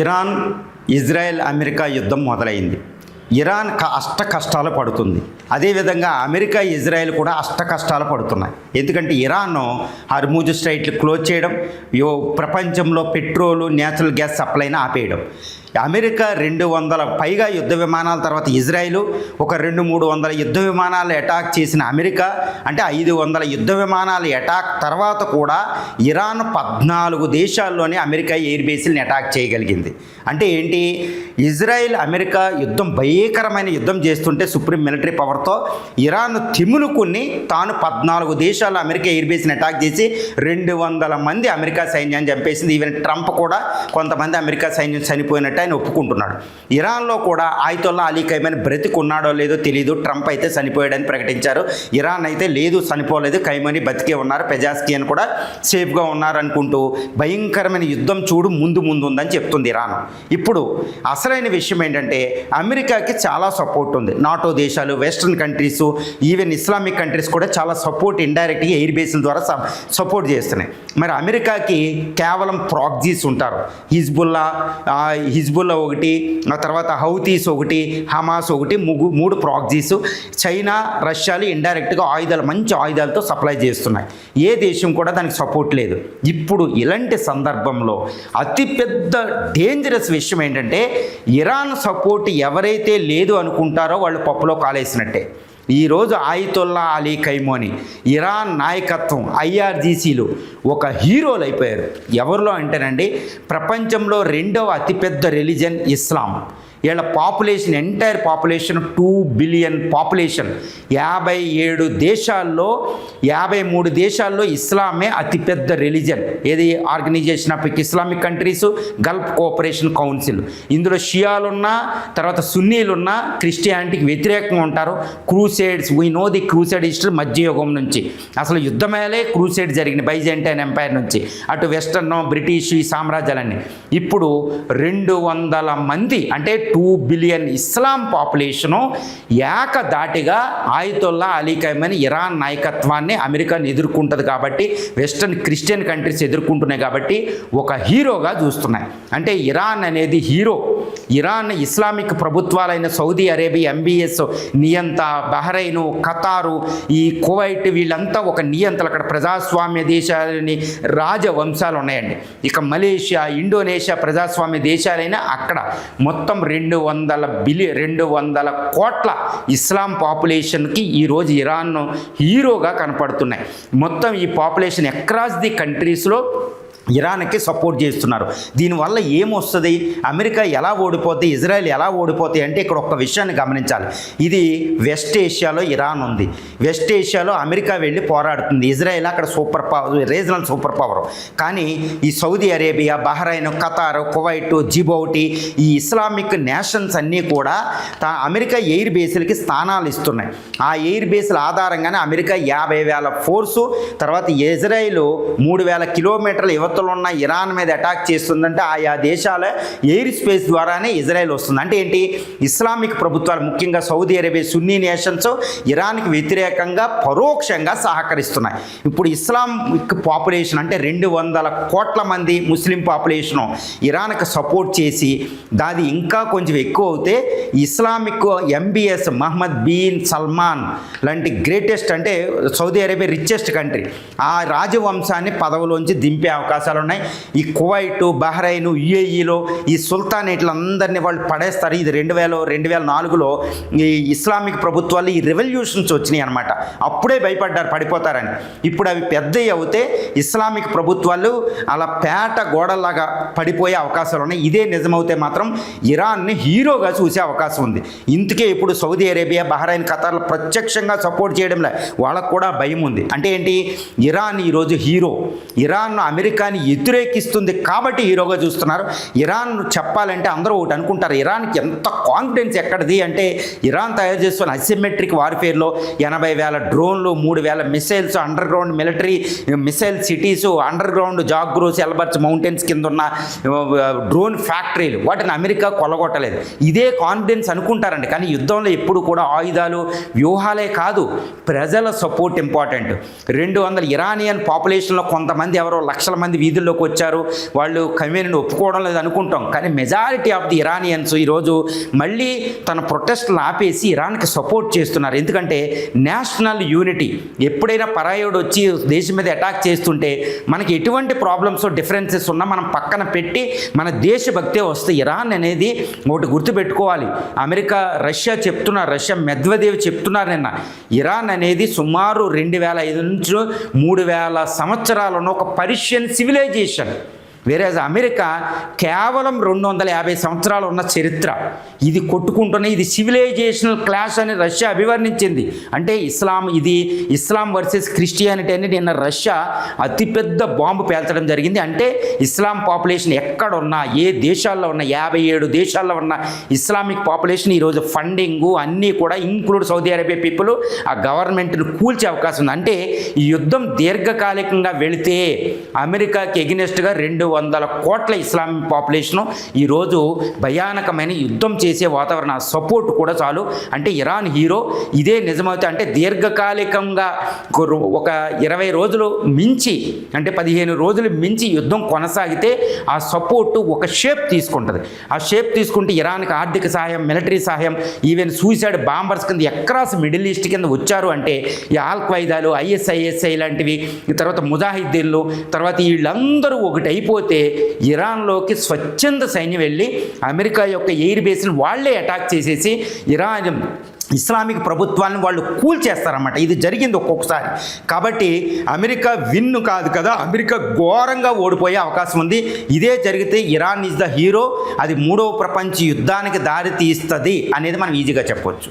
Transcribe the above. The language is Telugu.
ఇరాన్, ఇజ్రాయెల్, అమెరికా యుద్ధం మొదలైంది. ఇరాన్ కష్టాలు పడుతుంది. అదేవిధంగా అమెరికా, ఇజ్రాయెల్ కూడా కష్టాలు పడుతున్నాయి. ఎందుకంటే ఇరాన్ హర్ముజ్ స్ట్రైట్లు క్లోజ్ చేయడం, ప్రపంచంలో పెట్రోలు, నేచురల్ గ్యాస్ సప్లైని ఆపేయడం. అమెరికా 200 పైగా యుద్ధ విమానాల తర్వాత ఇజ్రాయిల్ ఒక 200-300 యుద్ధ విమానాలు అటాక్ చేసిన అమెరికా, అంటే 500 యుద్ధ విమానాలు అటాక్ తర్వాత కూడా ఇరాన్ 14 దేశాల్లోనే అమెరికా ఎయిర్ బేస్ని అటాక్ చేయగలిగింది. అంటే ఏంటి, ఇజ్రాయిల్ అమెరికా యుద్ధం భయంకరమైన యుద్ధం చేస్తుంటే సుప్రీం మిలిటరీ పవర్తో ఇరాన్ తిమునుకుని తాను 14 దేశాల్లో అమెరికా ఎయిర్ బేస్ని అటాక్ చేసి 200 మంది అమెరికా సైన్యాన్ని చంపేసింది. ఈవెన్ ట్రంప్ కూడా కొంతమంది అమెరికా సైన్యం చనిపోయినట్టు ఆయన ఒప్పుకుంటున్నాడు. ఇరాన్లో కూడా ఆయతుల్లా అలీ ఖైమనీ బ్రతికున్నాడో లేదో తెలియదు. ట్రంప్ అయితే చనిపోయాడని ప్రకటించారు. ఇరాన్ అయితే లేదు, చనిపోలేదు, ఖైమనీ బతికే ఉన్నారు, పెజాస్కియన్ కూడా సేఫ్గా ఉన్నారు అనుకుంటూ భయంకరమైన యుద్ధం చూడు ముందు ఉందని చెప్తుంది ఇరాన్. ఇప్పుడు అసలైన విషయం ఏంటంటే అమెరికాకి చాలా సపోర్ట్ ఉంది. నాటో దేశాలు, western countries, even Islamic countries కూడా చాలా సపోర్ట్ ఇండైరెక్ట్గా ఎయిర్ బేస్ల ద్వారా సపోర్ట్ చేస్తున్నాయి. మరి అమెరికాకి కేవలం ప్రాక్సీస్ ఉంటారు. హిజ్బుల్లా ఒకటి, ఆ తర్వాత హౌతీస్ ఒకటి, హమాస్ ఒకటి, 3 ప్రాక్సీస్. చైనా, రష్యాలు ఇండైరెక్ట్గా మంచి ఆయుధాలతో సప్లై చేస్తున్నాయి. ఏ దేశం కూడా దానికి సపోర్ట్ లేదు. ఇప్పుడు ఇలాంటి సందర్భంలో అతిపెద్ద డేంజరస్ విషయం ఏంటంటే ఇరాన్ సపోర్ట్ ఎవరైతే లేదు అనుకుంటారో వాళ్ళు పప్పులో కాలేసినట్టే. ఈరోజు ఆయతుల్లా అలీ ఖైమనీ, ఇరాన్ నాయకత్వం, IRGCలు ఒక హీరోలు అయిపోయారు. ఎవరిలో అంటేనండి, ప్రపంచంలో 2వ అతిపెద్ద రిలీజన్ ఇస్లాం. వీళ్ళ population, entire population 2 billion population. 57 దేశాల్లో 53 దేశాల్లో ఇస్లామే అతిపెద్ద రిలీజన్. ఏది, organisation of Islamic countries, Gulf cooperation council. ఇందులో షియాలున్నా, తర్వాత సున్నీలున్నా, క్రిస్టియానిటీకి వ్యతిరేకంగా ఉంటారు. Crusades, we know the crusade history, మధ్యయుగం నుంచి అసలు యుద్ధమేలే క్రూసేడ్ జరిగింది బైజెంటైన్ ఎంపైర్ నుంచి, అటు వెస్టర్న్, బ్రిటిష్, ఈ సామ్రాజ్యాలన్నీ. ఇప్పుడు 200 మంది, అంటే 2 బిలియన్ ఇస్లాం పాపులేషను ఏకధాటిగా ఆయతుల్లా అలీ ఖైమనీ ఇరాన్ నాయకత్వాన్ని అమెరికాని ఎదుర్కొంటుంది కాబట్టి, వెస్టర్న్ క్రిస్టియన్ కంట్రీస్ ఎదుర్కొంటున్నాయి కాబట్టి ఒక హీరోగా చూస్తున్నాయి. అంటే ఇరాన్ అనేది హీరో. ఇరాన్ ఇస్లామిక్ ప్రభుత్వాలైన సౌదీ అరేబియా, MBS నియంత, బహ్రెయిన్, ఖతారు, ఈ కువైట్, వీళ్ళంతా ఒక నియంతలు. అక్కడ ప్రజాస్వామ్య దేశాలని రాజవంశాలు ఉన్నాయండి. ఇక మలేషియా, ఇండోనేషియా ప్రజాస్వామ్య దేశాలైనా అక్కడ మొత్తం 200 కోట్ల ఇస్లాం పాపులేషన్కి ఈరోజు ఇరాన్ హీరోగా కనపడుతున్నాయి. మొత్తం ఈ పాపులేషన్ అక్రాస్ ది కంట్రీస్లో ఇరాన్కి సపోర్ట్ చేస్తున్నారు. దీనివల్ల ఏమొస్తుంది, అమెరికా ఎలా ఓడిపోతే, ఇజ్రాయెల్ ఎలా ఓడిపోతాయి అంటే ఇక్కడ ఒక్క విషయాన్ని గమనించాలి. ఇది వెస్ట్ ఏషియాలో ఇరాన్ ఉంది, వెస్ట్ ఏషియాలో అమెరికా వెళ్ళి పోరాడుతుంది, ఇజ్రాయెల్ అక్కడ super power, regional super power. కానీ ఈ Saudi Arabia, Bahrain, Qatar, Kuwait, Djibouti, ఈ ఇస్లామిక్ నేషన్స్ అన్నీ కూడా అమెరికా ఎయిర్ బేస్లకి స్థానాలు ఇస్తున్నాయి. ఆ ఎయిర్ బేస్ల ఆధారంగానే అమెరికా 50,000 ఫోర్సు, తర్వాత ఇజ్రాయెల్ 3,000 కిలోమీటర్ల యువతలో ఉన్న ఇరాన్ మీద అటాక్ చేస్తుందంటే ఆయా దేశాల ఎయిర్ స్పేస్ ద్వారానే ఇజ్రాయెల్ వస్తుంది. అంటే ఏంటి, ఇస్లామిక్ ప్రభుత్వాలు, ముఖ్యంగా సౌదీ అరేబియా, సున్నీ నేషన్స్ ఇరాన్కి వ్యతిరేకంగా పరోక్షంగా సహకరిస్తున్నాయి. ఇప్పుడు ఇస్లామిక్ పాపులేషన్ అంటే 200 కోట్ల మంది ముస్లిం పాపులేషను ఇరాన్కి సపోర్ట్ చేసి, దాది ఇంకా కొంచెం ఎక్కువ అవుతే Islamic MBS, Mohammed bin Salman లాంటి గ్రేటెస్ట్, అంటే సౌదీ అరేబియా రిచెస్ట్ కంట్రీ, ఆ రాజవంశాన్ని పదవిలోంచి దింపే అవకాశాలు ఉన్నాయి. ఈ కువైట్, బహ్రెయిన్, UAEలో ఈ సుల్తానేట్లందరినీ వాళ్ళు పడేస్తారు. ఇది 2004లో ఈ ఇస్లామిక్ ప్రభుత్వాలు ఈ రెవల్యూషన్స్ వచ్చినాయి అనమాట. అప్పుడే భయపడ్డారు పడిపోతారని. ఇప్పుడు అవి పెద్దవి అవుతే ఇస్లామిక్ ప్రభుత్వాలు అలా పేట గోడల్లాగా పడిపోయే అవకాశాలు ఉన్నాయి. ఇదే నిజమవుతే మాత్రం ఇరాన్ని హీరోగా చూసే అవకాశం ఉంది. ఇందుకే ఇప్పుడు సౌదీ అరేబియా, బహ్రెయిన్, ఖతార్లు ప్రత్యక్షంగా సపోర్ట్ చేయడంలే, వాళ్ళకు కూడా భయం ఉంది. అంటే ఏంటి, ఇరాన్ ఈరోజు హీరో. ఇరాన్ అమెరికాని వ్యతిరేకిస్తుంది కాబట్టి హీరోగా చూస్తున్నారు. ఇరాన్ చెప్పాలంటే అందరూ ఒకటి అనుకుంటారు, ఇరాన్కి ఎంత కాన్ఫిడెన్స్ ఎక్కడిది అంటే, ఇరాన్ తయారు చేస్తున్న అసిమెట్రిక్ వార్ఫేర్లో 80,000 డ్రోన్లు, 3,000 missiles, underground military missile cities, underground Zagros, Elburz mountains కింద ఉన్న డ్రోన్ ఫ్యాక్టరీలు, వాటిని అమెరికా కొల్లగొట్టలేదు. ఇదే కాన్ఫిడెన్స్ అనుకుంటారండి. కానీ యుద్ధంలో ఎప్పుడు కూడా ఆయుధాలు, వ్యూహాలే కాదు, ప్రజల సపోర్ట్ ఇంపార్టెంట్. 200 ఇరానియన్ పాపులేషన్లో కొంతమంది ఎవరో లక్షల మంది వీధుల్లోకి వచ్చారు, వాళ్ళు కమ్యూనిటీని ఒప్పుకోవడం లేదు అనుకుంటాం. కానీ మెజారిటీ ఆఫ్ ది ఇరానియన్స్ ఈరోజు మళ్ళీ తన ప్రొటెస్ట్లను ఆపేసి ఇరాన్కి సపోర్ట్ చేస్తున్నారు. ఎందుకంటే నేషనల్ యూనిటీ. ఎప్పుడైనా పరాయోడు వచ్చి దేశం మీద అటాక్ చేస్తుంటే మనకి ఎటువంటి ప్రాబ్లమ్స్ డిఫరెన్సెస్ ఉన్నా మనం పక్కన పెట్టి మన దేశభక్తే వస్తే ఇరాన్ అనేది ఒకటి గుర్తుపెట్టుకోవాలి. అమెరికా రష్యా చెప్తున్నారు, రష్యా మెద్వదేవ్ చెప్తున్నారు నిన్న, ఇరాన్ అనేది సుమారు 2500 నుంచి 3000 సంవత్సరాలు ఉన్న ఒక పర్షియన్ సివిలైజేషన్. వేరేజ్ అమెరికా కేవలం 250 సంవత్సరాలు ఉన్న చరిత్ర. ఇది కొట్టుకుంటున్న ఇది సివిలైజేషనల్ క్లాష్ అని రష్యా అభివర్ణించింది. అంటే ఇస్లాం వర్సెస్ క్రిస్టియానిటీ అని నిన్న రష్యా అతిపెద్ద బాంబు పేల్చడం జరిగింది. అంటే ఇస్లాం పాపులేషన్ ఎక్కడున్నా, ఏ దేశాల్లో ఉన్న 57 దేశాల్లో ఉన్న ఇస్లామిక్ పాపులేషన్ ఈరోజు ఫండింగు అన్నీ కూడా ఇంక్లూడ్ సౌదీ అరేబియా పీపుల్ ఆ గవర్నమెంట్ను కూల్చే అవకాశం ఉంది. అంటే ఈ యుద్ధం దీర్ఘకాలికంగా వెళితే అమెరికాకి ఎగెనెస్ట్గా 200 కోట్ల ఇస్లామిక్ పాపులేషను ఈరోజు భయానకమైన యుద్ధం చేసే వాతావరణ సపోర్ట్ కూడా చాలు. అంటే ఇరాన్ హీరో ఇదే నిజమైతే అంటే దీర్ఘకాలికంగా ఒక 20 రోజులు మించి అంటే 15 రోజులు మించి యుద్ధం కొనసాగితే ఆ సపోర్టు ఒక షేప్ తీసుకుంటుంది. ఆ షేప్ తీసుకుంటే ఇరాన్కి ఆర్థిక సహాయం, మిలిటరీ సహాయం, ఈవెన్ సూసైడ్ బాంబర్స్ కింద ఎక్రాస్ మిడిల్ ఈస్ట్ కింద వచ్చారు అంటే ఈ ఆల్ ఖైదాలు, ISISI లాంటివి, తర్వాత ముజాహిద్దీన్లు, తర్వాత వీళ్ళందరూ ఒకటి అయిపోతే ఇరాన్లోకి స్వచ్ఛంద సైన్యం వెళ్ళి అమెరికా యొక్క ఎయిర్ బేస్ని వాళ్లే అటాక్ చేసేసి ఇరాన్ ఇస్లామిక్ ప్రభుత్వాన్ని వాళ్ళు కూల్చేస్తారన్నమాట. ఇది జరిగింది ఒక్కొక్కసారి. కాబట్టి అమెరికా విన్ను కాదు కదా, అమెరికా ఘోరంగా ఓడిపోయే అవకాశం ఉంది. ఇదే జరిగితే ఇరాన్ ఈజ్ ద హీరో, అది 3వ ప్రపంచ యుద్ధానికి దారి తీస్తుంది అనేది మనం ఈజీగా చెప్పవచ్చు.